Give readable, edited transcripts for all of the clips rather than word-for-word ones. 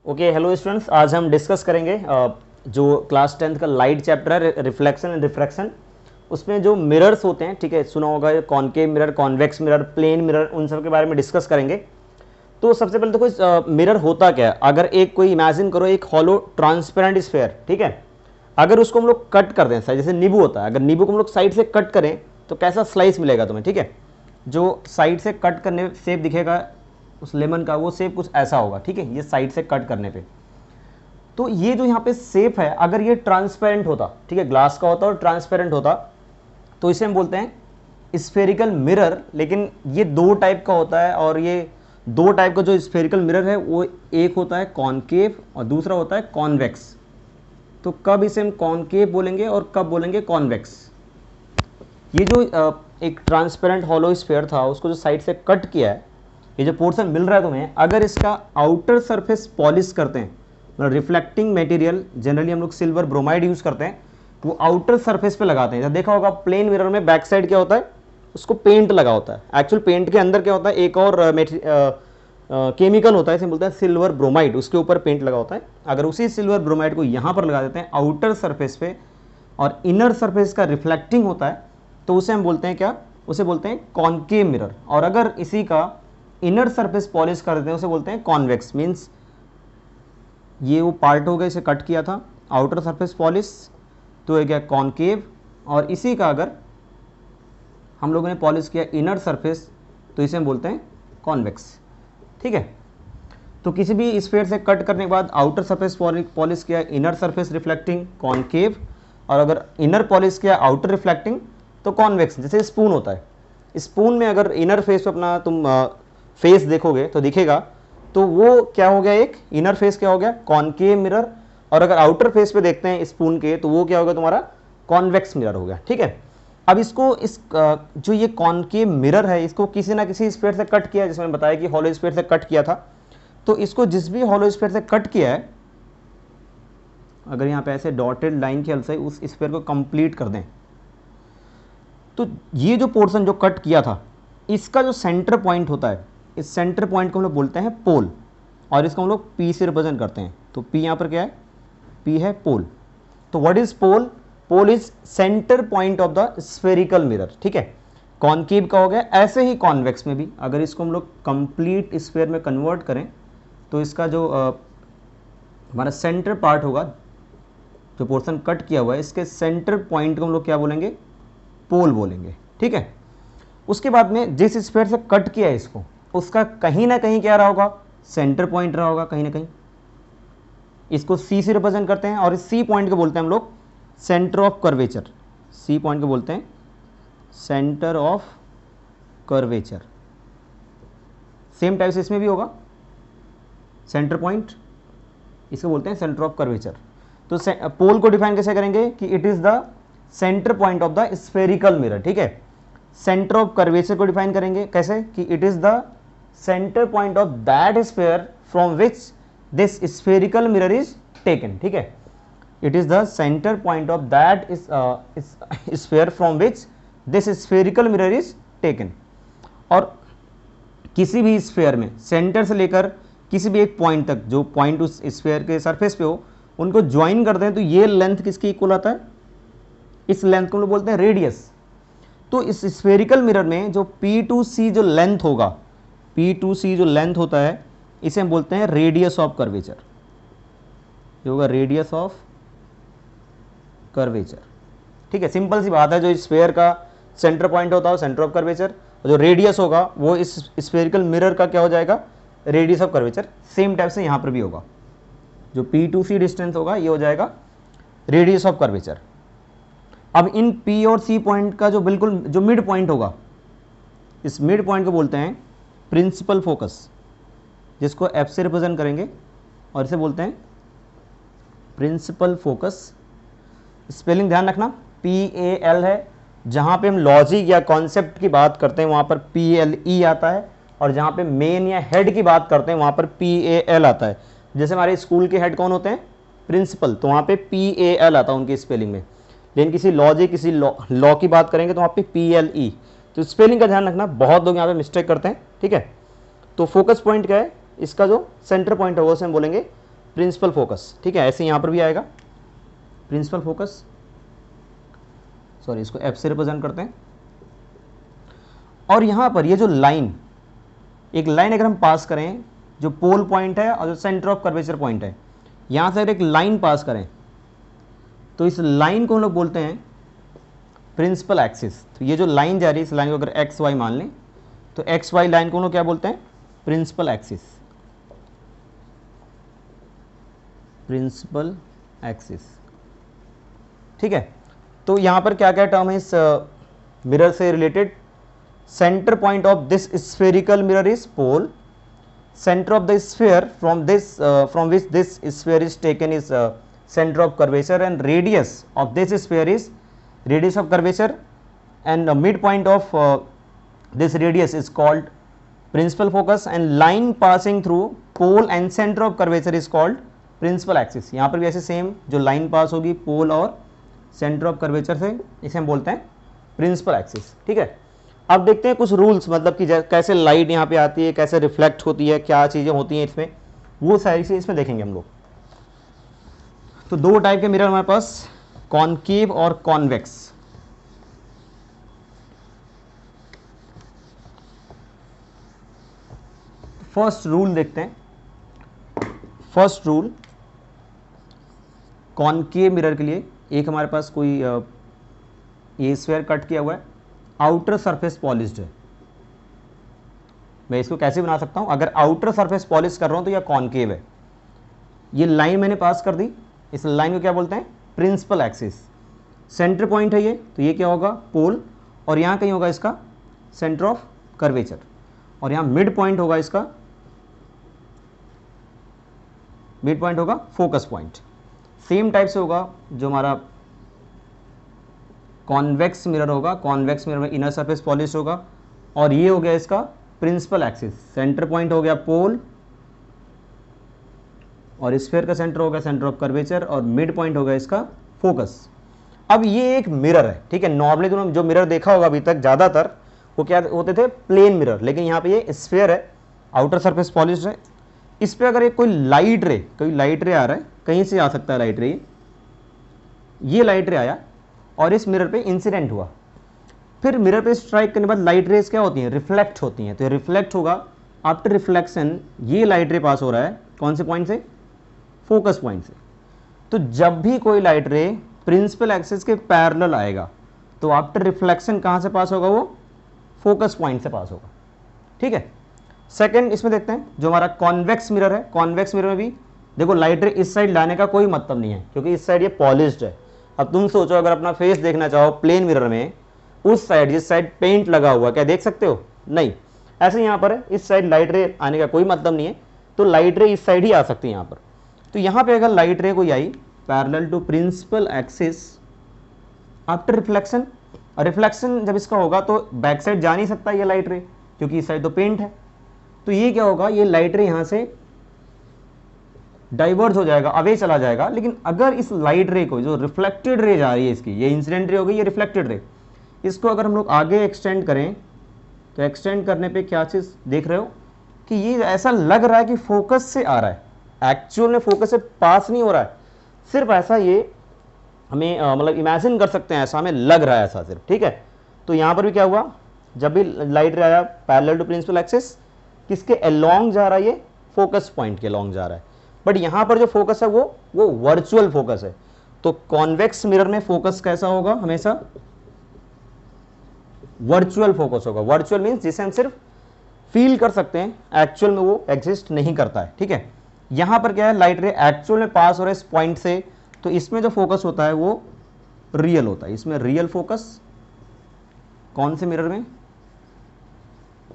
Okay hello students, आज हम discuss करेंगे जो क्लास 10th का लाइट चैप्टर है रिफ्लेक्शन एंड रिफ्रैक्शन। उसमें जो मिरर्स होते हैं, ठीक है, सुना होगा concave mirror, convex mirror, plane mirror, उन सब के बारे में डिस्कस करेंगे। तो सबसे पहले तो कोई मिरर होता क्या है। अगर एक कोई इमेजिन करो एक हॉलो ट्रांसपेरेंट स्फेयर, ठीक है, अगर उसको हम लोग कट कर दें, जैसे नींबू होता है, अगर नींबू को हम लोग साइड से कट करें तो कैसा स्लाइस मिलेगा तुम्हें, ठीक है। जो साइड से कट करने शेप दिखेगा उस लेमन का, वो शेप कुछ ऐसा होगा, ठीक है, ये साइड से कट करने पे। तो ये जो यहाँ पे शेप है, अगर ये ट्रांसपेरेंट होता, ठीक है, ग्लास का होता और ट्रांसपेरेंट होता, तो इसे हम बोलते हैं स्फेरिकल मिरर। लेकिन ये दो टाइप का होता है, और ये दो टाइप का जो स्फेरिकल मिरर है वो एक होता है कॉनकेव और दूसरा होता है कॉन्वेक्स। तो कब इसे हम कॉनकेव बोलेंगे और कब बोलेंगे कॉन्वेक्स। ये जो एक ट्रांसपेरेंट हॉलो स्फेयर था, उसको जो साइड से कट किया है, ये जो पोर्शन मिल रहा है तुम्हें, अगर इसका आउटर सरफेस पॉलिश करते हैं, मतलब रिफ्लेक्टिंग मटेरियल जनरली हम लोग सिल्वर ब्रोमाइड यूज करते हैं, वो आउटर सरफेस पे लगाते हैं। जब देखा होगा प्लेन मिरर में बैक साइड क्या होता है, उसको पेंट लगा होता है। एक्चुअल पेंट के अंदर क्या होता है, एक और केमिकल होता है, इसे बोलते हैं सिल्वर ब्रोमाइड, उसके ऊपर पेंट लगा होता है। अगर उसी सिल्वर ब्रोमाइड को यहाँ पर लगा देते हैं आउटर सरफेस पे, और इनर सरफेस का रिफ्लेक्टिंग होता है, तो उसे हम बोलते हैं क्या, उसे बोलते हैं कॉनकेव मिरर। और अगर इसी का इनर सरफेस पॉलिश कर देते हैं उसे बोलते हैं कॉन्वेक्स। मीन्स ये वो पार्ट हो गया, इसे कट किया था, आउटर सरफेस पॉलिश, तो ये क्या कॉनकेव, और इसी का अगर हम लोगों ने पॉलिश किया इनर सरफेस, तो इसे हम बोलते हैं कॉन्वेक्स, ठीक है। तो किसी भी स्फीयर से कट करने के बाद आउटर सरफेस पॉलिश किया, इनर सरफेस रिफ्लेक्टिंग, कॉनकेव, और अगर इनर पॉलिश किया आउटर रिफ्लेक्टिंग, तो कॉन्वेक्स। जैसे स्पून होता है, स्पून में अगर इनर फेस पे अपना तुम फेस देखोगे तो दिखेगा, तो वो क्या हो गया, एक इनर फेस क्या हो गया कॉनकेव मिरर, और अगर आउटर फेस पे देखते हैं स्पून के, तो वो क्या होगा तुम्हारा कॉन्वेक्स मिरर हो गया, ठीक है। अब इसको जो ये कॉनकेव मिरर है, इसको किसी ना किसी स्फीयर से कट किया, जिसमें बताया कि हॉलो स्फीयर से कट किया था। तो इसको जिस भी हॉलो स्फीयर से कट किया है, अगर यहाँ पे ऐसे डॉटेड लाइन के हेल्प से उस स्फीयर को कंप्लीट कर दें, तो ये जो पोर्शन जो कट किया था, इसका जो सेंटर पॉइंट होता है, इस सेंटर पॉइंट को हम लोग बोलते हैं पोल, और इसको हम लोग पी से रिप्रेजेंट करते हैं। तो पी यहाँ पर क्या है, पी है पोल। तो what is pole, pole is centre point of the spherical mirror, ठीक है। कॉनकेव का हो गया, ऐसे ही कॉन्वेक्स में भी अगर इसको हम लोग कंप्लीट स्फेयर में कन्वर्ट करें, तो इसका जो हमारा सेंटर पार्ट होगा, जो पोर्शन कट किया हुआ है, इसके सेंटर पॉइंट को हम लोग क्या बोलेंगे, पोल बोलेंगे, ठीक है। उसके बाद में जिस स्फीयर से कट किया है इसको, उसका कहीं ना कहीं क्या रहा होगा, सेंटर पॉइंट रहा होगा कहीं ना कहीं। इसको सी से रिप्रेजेंट करते हैं, और इस सी पॉइंट को बोलते हैं हम लोग centre of curvature. C point को बोलते हैं centre of curvature. Same type से इसमें भी होगा सेंटर पॉइंट, इसको बोलते हैं सेंटर ऑफ कर्वेचर। तो पोल को डिफाइन कैसे करेंगे कि it is the centre point of the spherical mirror, ठीक है। सेंटर ऑफ कर्वेचर को डिफाइन करेंगे कैसे, कि it is the centre point of that sphere from which this spherical mirror is taken, ठीक है। It is the centre point of that sphere from which this spherical mirror is taken. और किसी भी sphere में centre से लेकर किसी भी एक पॉइंट तक, जो पॉइंट उस स्फीयर के सरफेस पे हो, उनको ज्वाइन करते हैं, तो ये लेंथ किसकी इक्वल आता है, इस लेंथ को हम लोग बोलते हैं रेडियस। तो इस स्फेरिकल मिरर में जो P2C जो लेंथ होगा, P2C जो लेंथ होता है, इसे हम बोलते हैं रेडियस ऑफ कर्वेचर। ये होगा रेडियस ऑफ कर्वेचर, ठीक है। सिंपल सी बात है, जो स्फेयर का सेंटर पॉइंट होता है सेंटर ऑफ कर्वेचर, और जो रेडियस होगा वो इस स्फेरिकल मिरर का क्या हो जाएगा, radius of curvature. Same type से यहाँ पर भी होगा, जो P2C डिस्टेंस होगा ये हो जाएगा रेडियस ऑफ कर्वेचर। अब इन P और C पॉइंट का जो बिल्कुल जो मिड पॉइंट होगा, इस मिड पॉइंट को बोलते हैं प्रिंसिपल फोकस, जिसको F से रिप्रेजेंट करेंगे, और इसे बोलते हैं प्रिंसिपल फोकस। स्पेलिंग ध्यान रखना, PAL है। जहाँ पे हम लॉजिक या कॉन्सेप्ट की बात करते हैं वहाँ पर PLE आता है, और जहाँ पे मेन या हेड की बात करते हैं वहाँ पर PAL आता है। जैसे हमारे स्कूल के हेड कौन होते हैं, प्रिंसिपल, तो वहाँ पे PAL आता है उनकी स्पेलिंग में। लेकिन किसी लॉजिक, किसी लॉ की बात करेंगे तो वहाँ पे PLE। तो स्पेलिंग का ध्यान रखना, बहुत लोग यहाँ पे मिस्टेक करते हैं, ठीक है। तो फोकस पॉइंट क्या है, इसका जो सेंटर पॉइंट होगा उसे हम बोलेंगे प्रिंसिपल फोकस, ठीक है। ऐसे यहाँ पर भी आएगा प्रिंसिपल फोकस, सॉरी इसको एफ से रिप्रेजेंट करते हैं। और यहाँ पर ये जो लाइन, एक लाइन अगर हम पास करें, जो पोल पॉइंट है और जो सेंटर ऑफ कर्वेचर पॉइंट है, यहाँ से अगर एक लाइन पास करें तो इस लाइन को हम लोग बोलते हैं प्रिंसिपल एक्सिस। तो ये जो लाइन जा रही है, इस लाइन को अगर एक्स वाई मान लें तो एक्स वाई लाइन को हम लोग क्या बोलते हैं, प्रिंसिपल एक्सिस, प्रिंसिपल एक्सिस, ठीक है। तो यहाँ पर क्या क्या टर्म है इस मिरर से related, centre point of this spherical mirror is pole, center of the sphere from which this sphere is taken is center of curvature, and radius of this sphere is radius of curvature, and the midpoint of this radius is called principal focus, and line passing through pole and center of curvature is called principal axis। यहाँ पर भी ऐसे same, जो line पास होगी पोल और centre of curvature से, इसे हम बोलते हैं प्रिंसिपल एक्सिस, ठीक है। अब देखते हैं कुछ रूल्स, मतलब कि कैसे लाइट यहाँ पे आती है, कैसे रिफ्लेक्ट होती है, क्या चीज़ें होती हैं इसमें, वो सारी चीज़ें इसमें देखेंगे हम लोग। तो दो टाइप के मिरर हमारे पास, कॉनकेव और कॉन्वेक्स। फर्स्ट रूल देखते हैं। फर्स्ट रूल कॉनकेव मिरर के लिए, एक हमारे पास कोई ये स्फेयर कट किया हुआ है, आउटर सरफेस पॉलिश्ड है। मैं इसको कैसे बना सकता हूं, अगर आउटर सरफेस पॉलिश कर रहा हूं तो यह कॉनकेव है। ये लाइन मैंने पास कर दी, इस लाइन को क्या बोलते हैं, प्रिंसिपल एक्सिस। सेंटर पॉइंट है ये, तो ये क्या होगा, पोल, और यहाँ कहीं होगा इसका सेंटर ऑफ कर्वेचर, और यहाँ मिड पॉइंट होगा इसका, मिड पॉइंट होगा फोकस पॉइंट। सेम टाइप से होगा जो हमारा कॉन्वेक्स मिरर होगा, कॉन्वेक्स मिरर में इनर सरफेस पॉलिश होगा, और ये हो गया इसका प्रिंसिपल एक्सिस। सेंटर पॉइंट हो गया पोल, और स्फीयर का सेंटर हो गया सेंटर ऑफ कर्वेचर, और मिड पॉइंट हो गया इसका फोकस। अब ये एक मिरर है, ठीक है। नॉर्मली जो मिरर देखा होगा अभी तक ज़्यादातर वो क्या होते थे, प्लेन मिरर, लेकिन यहाँ पे ये स्फीयर है, आउटर सरफेस पॉलिश है। इस पर अगर एक कोई लाइट रे आ रहा है, कहीं से आ सकता है लाइट रे, ये लाइट रे आया और इस मिरर पे इंसिडेंट हुआ, फिर मिरर पे स्ट्राइक करने के बाद लाइट रेज क्या होती हैं, रिफ्लेक्ट होती हैं। तो रिफ्लेक्ट होगा, आफ्टर रिफ्लेक्शन ये लाइट रे पास हो रहा है कौन से पॉइंट से, फोकस पॉइंट से। तो जब भी कोई लाइट रे प्रिंसिपल एक्सिस के पैरेलल आएगा तो आफ्टर रिफ्लेक्शन कहाँ से पास होगा, वो फोकस पॉइंट से पास होगा, ठीक है। सेकेंड इसमें देखते हैं जो हमारा कॉन्वेक्स मिरर है। कॉन्वेक्स मिरर में भी देखो लाइट रे इस साइड लाने का कोई मतलब नहीं है, क्योंकि इस साइड ये पॉलिश्ड है। अब तुम सोचो अगर अपना फेस देखना चाहो प्लेन मिरर में, उस साइड जिस साइड पेंट लगा हुआ, क्या देख सकते हो, नहीं। ऐसे यहाँ पर है, इस साइड लाइट रे आने का कोई मतलब नहीं है, तो लाइट रे इस साइड ही आ सकती है यहाँ पर। तो यहाँ पे अगर लाइट रे कोई आई parallel to principal axis after reflection, और रिफ्लेक्शन जब इसका होगा तो बैक साइड जा नहीं सकता ये लाइट रे, क्योंकि इस साइड तो पेंट है। तो ये क्या होगा, ये लाइट रे यहाँ से डाइवर्ज हो जाएगा, अवे चला जाएगा। लेकिन अगर इस लाइट रे को, जो रिफ्लेक्टेड रे जा रही है इसकी, ये इंसिडेंट रे हो गई, ये रिफ्लेक्टेड रे, इसको अगर हम लोग आगे एक्सटेंड करें तो एक्सटेंड करने पे क्या चीज़ देख रहे हो कि ये ऐसा लग रहा है कि फोकस से आ रहा है, एक्चुअल में फोकस से पास नहीं हो रहा है, सिर्फ ऐसा ये हमें मतलब इमेजिन कर सकते हैं, ऐसा हमें लग रहा है ऐसा सिर्फ, ठीक है। तो यहाँ पर भी क्या हुआ, जब भी लाइट रे आया पैरेलल टू प्रिंसिपल एक्सिस, किसके अलोंग जा रहा है, ये फोकस पॉइंट के अलोंग जा रहा है। बट यहाँ पर जो फोकस है वो वर्चुअल फोकस है। तो कॉन्वेक्स मिरर में फोकस कैसा होगा, हमेशा वर्चुअल फोकस होगा। वर्चुअल मींस जिसे हम सिर्फ फील कर सकते हैं, एक्चुअल में वो एग्जिस्ट नहीं करता है, ठीक है। यहाँ पर क्या है, लाइट रे एक्चुअल में पास हो रहा है इस पॉइंट से, तो इसमें जो फोकस होता है वो रियल होता है। इसमें रियल फोकस कौन से मिरर में,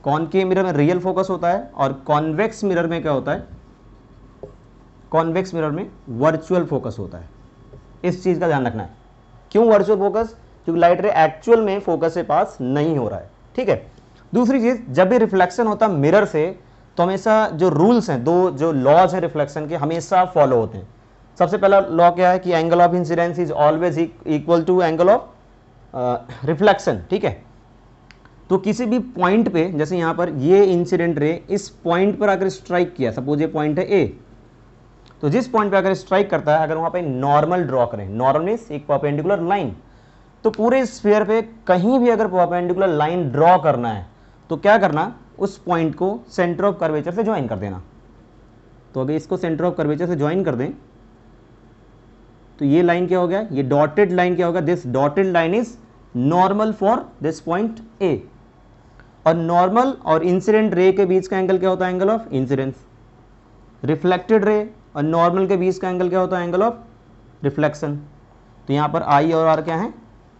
कॉनकेव मिरर में रियल फोकस होता है, और कॉन्वेक्स मिरर में क्या होता है, कॉन्वेक्स मिरर में वर्चुअल फोकस होता है। इस चीज़ का ध्यान रखना है। क्यों वर्चुअल फोकस, क्योंकि लाइट रे एक्चुअल में फोकस से पास नहीं हो रहा है, ठीक है। दूसरी चीज़, जब भी रिफ्लेक्शन होता है मिरर से तो हमेशा जो रूल्स हैं, दो जो लॉज हैं रिफ्लेक्शन के, हमेशा फॉलो होते हैं। सबसे पहला लॉ क्या है कि angle of incidence is always equal to angle of reflection, ठीक है। तो किसी भी पॉइंट पे, जैसे यहाँ पर ये इंसिडेंट रे इस पॉइंट पर अगर स्ट्राइक किया, सपोज ये पॉइंट है ए, तो जिस पॉइंट पे अगर स्ट्राइक करता है, अगर वहां पे नॉर्मल ड्रॉ करें, नॉर्मल मींस एक परपेंडिकुलर लाइन, तो पूरे स्फीयर पे कहीं भी अगर परपेंडिकुलर लाइन ड्रॉ करना है तो क्या करना, उस पॉइंट को सेंटर ऑफ कर्वेचर से ज्वाइन कर देना। तो अगर इसको सेंटर ऑफ कर्वेचर से ज्वाइन कर दें तो ये लाइन क्या हो गया, ये डॉटेड लाइन क्या होगा, this dotted line is normal for this point A. और नॉर्मल और इंसिडेंट रे के बीच का एंगल क्या होता है, angle of incidence. Reflected ray और नॉर्मल के बीच का एंगल क्या होता है, एंगल ऑफ रिफ्लेक्शन। तो यहाँ पर आई और आर क्या है,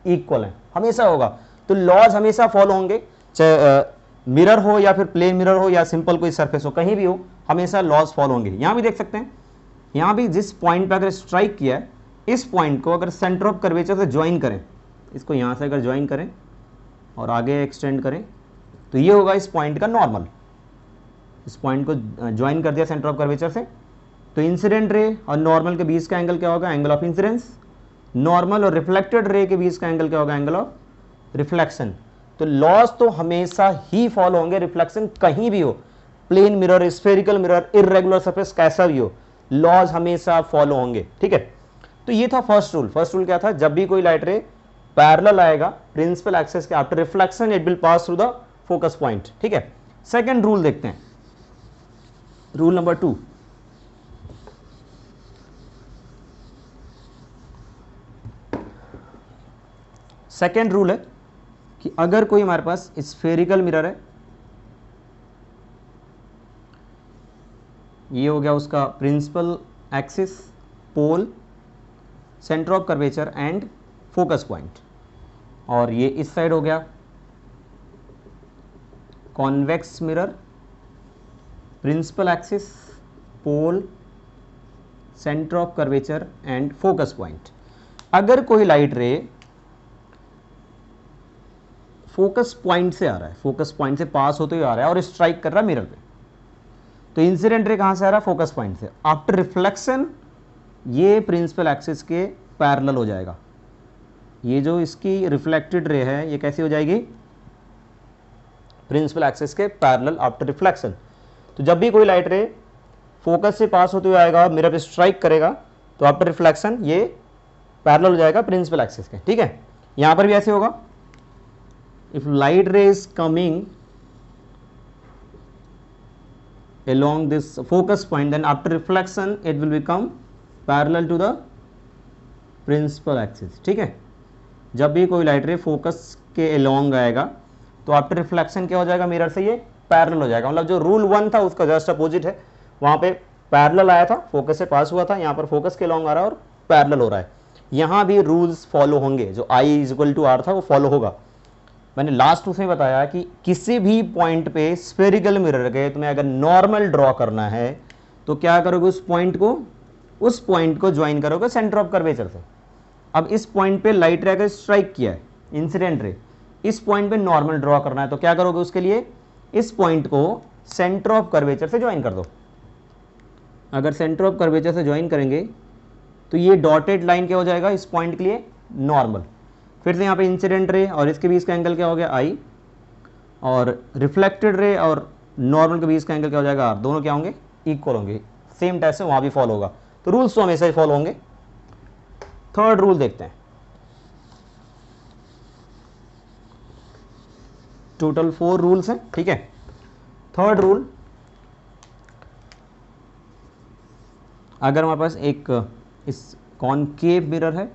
इक्वल है, हमेशा होगा। तो लॉज हमेशा फॉलो होंगे, चाहे मिरर हो या फिर प्लेन मिरर हो या सिंपल कोई सरफेस हो, कहीं भी हो हमेशा लॉज फॉलो होंगे। यहाँ भी देख सकते हैं, यहाँ भी जिस पॉइंट पे अगर स्ट्राइक किया है, इस पॉइंट को अगर सेंटर ऑफ कर्वेचर से ज्वाइन करें, इसको यहाँ से अगर ज्वाइन करें और आगे एक्सटेंड करें तो ये होगा इस पॉइंट का नॉर्मल। इस पॉइंट को ज्वाइन कर दिया सेंटर ऑफ कर्वेचर से, तो इंसिडेंट रे और नॉर्मल के बीच का एंगल क्या होगा, एंगल ऑफ इंसिडेंस। नॉर्मल और रिफ्लेक्टेड रे के बीच का एंगल क्या होगा, एंगल ऑफ रिफ्लेक्शन। तो लॉज तो हमेशा ही फॉलो होंगे, रिफ्लेक्शन कहीं भी हो, plane mirror, spherical mirror, irregular surface, कैसा भी हो, लॉज हमेशा फॉलो होंगे। ठीक है, तो ये था फर्स्ट रूल। फर्स्ट रूल क्या था, जब भी कोई लाइट रे पैरेलल आएगा प्रिंसिपल एक्सिस के, after reflection it will pass through the focus point. ठीक है, सेकंड रूल देखते हैं, रूल नंबर 2। सेकेंड रूल है कि अगर कोई हमारे पास स्फेरिकल मिरर है, ये हो गया उसका principal axis, pole, centre of curvature and focus point, और ये इस साइड हो गया convex mirror, principal axis, pole, centre of curvature and focus point. अगर कोई लाइट रे फोकस पॉइंट से आ रहा है, फोकस पॉइंट से पास होते हुए आ रहा है और स्ट्राइक कर रहा है मिरर पे, तो इंसिडेंट रे कहां से आ रहा है, फोकस पॉइंट से। आफ्टर रिफ्लेक्शन ये प्रिंसिपल एक्सिस के पैरेलल हो जाएगा। ये जो इसकी रिफ्लेक्टेड रे है ये कैसी हो जाएगी, प्रिंसिपल एक्सिस के पैरेलल आफ्टर रिफ्लेक्शन। तो जब भी कोई लाइट रे फोकस से पास होते हुए आएगा, मिरर पे स्ट्राइक करेगा, तो आफ्टर रिफ्लेक्शन ये पैरेलल हो जाएगा प्रिंसिपल एक्सिस के। ठीक है, यहां पर भी ऐसे होगा, इफ लाइट रे is coming along this focus point, then after reflection it will become parallel to the principal axis। ठीक है, जब भी कोई लाइट रे फोकस के along आएगा तो आफ्टर रिफ्लेक्शन क्या हो जाएगा, मिरर से ये पैरेलल हो जाएगा। मतलब जो रूल 1 था उसका जस्ट अपोजिट है, वहां पे पैरेलल आया था, फोकस से पास हुआ था, यहाँ पर फोकस के along आ रहा है और पैरेलल हो रहा है। यहाँ भी रूल्स फॉलो होंगे, जो I = R था वो फॉलो होगा। मैंने लास्ट उसमें बताया कि किसी भी पॉइंट पे स्फेरिकल मिरर के तुम्हें अगर नॉर्मल ड्रॉ करना है तो क्या करोगे, उस पॉइंट को ज्वाइन करोगे सेंटर ऑफ कर्वेचर से। अब इस पॉइंट पे लाइट रे अगर स्ट्राइक किया है, इंसिडेंट रे, इस पॉइंट पे नॉर्मल ड्रॉ करना है तो क्या करोगे, उसके लिए इस पॉइंट को सेंटर ऑफ कर्वेचर से ज्वाइन कर दो। अगर सेंटर ऑफ कर्वेचर से ज्वाइन करेंगे तो ये डॉटेड लाइन क्या हो जाएगा, इस पॉइंट के लिए नॉर्मल। फिर से यहाँ पे इंसिडेंट रे और इसके बीच का एंगल क्या हो गया, आई, और रिफ्लेक्टेड रे और नॉर्मल के बीच का एंगल क्या हो जाएगा, आर। दोनों क्या होंगे, इक्वल होंगे। सेम टाइप से वहाँ भी फॉलो होगा, तो रूल्स तो हमेशा ही फॉलो होंगे। थर्ड रूल देखते हैं, टोटल 4 रूल्स हैं। ठीक है, थर्ड रूल, अगर हमारे पास एक इस कॉनकेव मिरर है,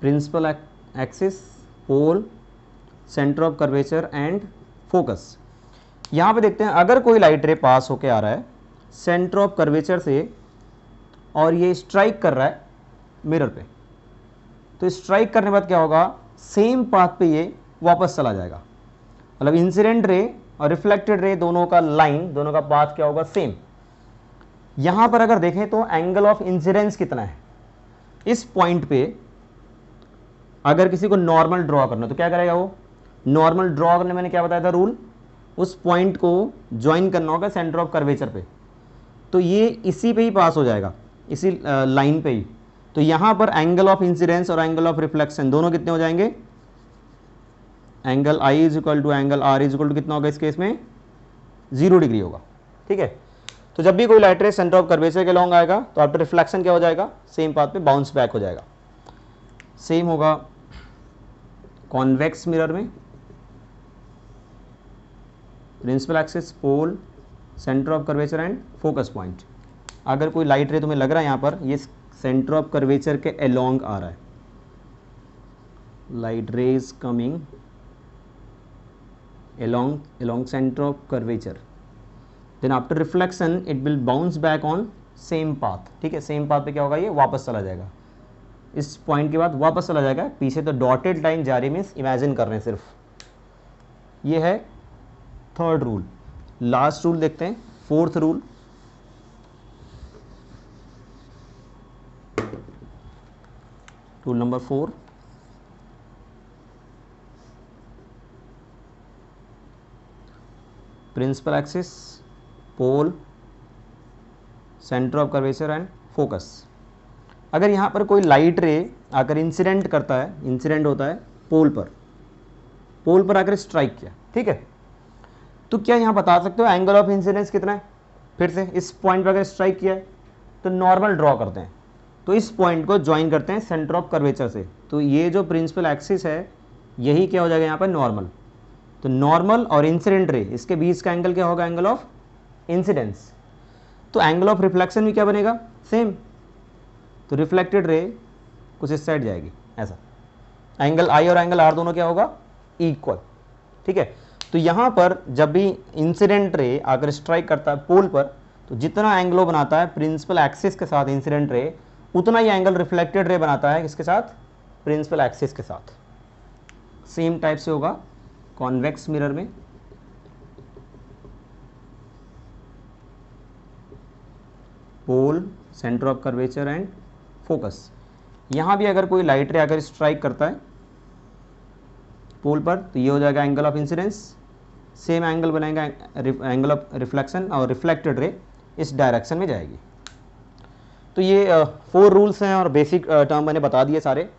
principal axis, pole, centre of curvature and focus. यहाँ पे देखते हैं अगर कोई लाइट रे पास होके आ रहा है सेंटर ऑफ कर्वेचर से और ये स्ट्राइक कर रहा है मिरर पे, तो स्ट्राइक करने के बाद क्या होगा, सेम पाथ पे ये वापस चला जाएगा। मतलब इंसिडेंट रे और रिफ्लेक्टेड रे दोनों का लाइन, दोनों का पाथ क्या होगा, सेम। यहाँ पर अगर देखें तो एंगल ऑफ इंसिडेंस कितना है, इस पॉइंट पे अगर किसी को नॉर्मल ड्रॉ करना तो क्या करेगा, वो नॉर्मल ड्रॉ करने मैंने क्या बताया था रूल, उस पॉइंट को ज्वाइन करना होगा सेंटर ऑफ कर्वेचर पे, तो ये इसी पे ही पास हो जाएगा, इसी लाइन पे ही। तो यहाँ पर एंगल ऑफ इंसिडेंस और एंगल ऑफ रिफ्लेक्शन दोनों कितने हो जाएंगे, एंगल I = एंगल R = कितना होगा, इस केस में 0 डिग्री होगा। ठीक है, तो जब भी कोई light ray centre of curvature के लॉन्ग आएगा तो आफ्टर रिफ्लेक्शन क्या हो जाएगा, सेम पाथ पे बाउंस बैक हो जाएगा। सेम होगा कॉन्वेक्स मिरर में, principal axis, pole, centre of curvature and focus point. अगर कोई लाइट रे तुम्हें लग रहा है यहाँ पर ये सेंटर ऑफ कर्वेचर के अलोंग आ रहा है, light rays coming along center of curvature, then after reflection it will bounce back on same path। ठीक है, सेम पाथ पे क्या होगा, ये वापस चला जाएगा, इस पॉइंट के बाद वापस चला जाएगा पीछे। तो डॉटेड लाइन जा रही मीन्स इमेजिन कर रहे हैं सिर्फ। ये है थर्ड रूल। लास्ट रूल देखते हैं, fourth rule. Rule number 4, principal axis, pole, centre of curvature and focus. अगर यहाँ पर कोई लाइट रे आकर इंसिडेंट करता है, इंसिडेंट होता है पोल पर आकर स्ट्राइक किया, ठीक है, तो क्या यहाँ बता सकते हो एंगल ऑफ इंसिडेंस कितना है? फिर से इस पॉइंट पर अगर स्ट्राइक किया है तो नॉर्मल ड्रॉ करते हैं, तो इस पॉइंट को ज्वाइन करते हैं सेंटर ऑफ कर्वेचर से। तो ये जो प्रिंसिपल एक्सिस है यही क्या हो जाएगा यहाँ पर, नॉर्मल। तो नॉर्मल और इंसिडेंट रे इसके बीच का एंगल क्या होगा, एंगल ऑफ इंसिडेंस। तो एंगल ऑफ रिफ्लेक्शन भी क्या बनेगा, सेम। तो रिफ्लेक्टेड रे कुछ इस साइड जाएगी ऐसा, एंगल आई और एंगल आर दोनों क्या होगा, इक्वल। ठीक है, तो यहाँ पर जब भी इंसिडेंट रे आकर स्ट्राइक करता है पोल पर, तो जितना एंगल बनाता है प्रिंसिपल एक्सिस के साथ इंसिडेंट रे, उतना ही एंगल रिफ्लेक्टेड रे बनाता है किसके साथ, प्रिंसिपल एक्सिस के साथ। सेम टाइप से होगा कॉन्वेक्स मिरर में, pole, centre of curvature and focus. यहां भी अगर कोई लाइट रे अगर स्ट्राइक करता है पोल पर तो ये हो जाएगा angle of incidence, same angle बनेगा एंगल ऑफ रिफ्लेक्शन, और रिफ्लेक्टेड रे इस डायरेक्शन में जाएगी। तो ये 4 रूल्स हैं और बेसिक टर्म मैंने बता दिए सारे।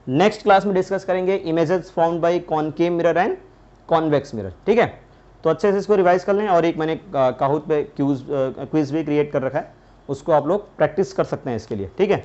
नेक्स्ट क्लास में डिस्कस करेंगे images found by concave mirror and convex mirror. ठीक है, तो अच्छे से इसको रिवाइज कर लें, और एक मैंने काहूत पे क्विज भी क्रिएट कर रखा है, उसको आप लोग प्रैक्टिस कर सकते हैं इसके लिए। ठीक है।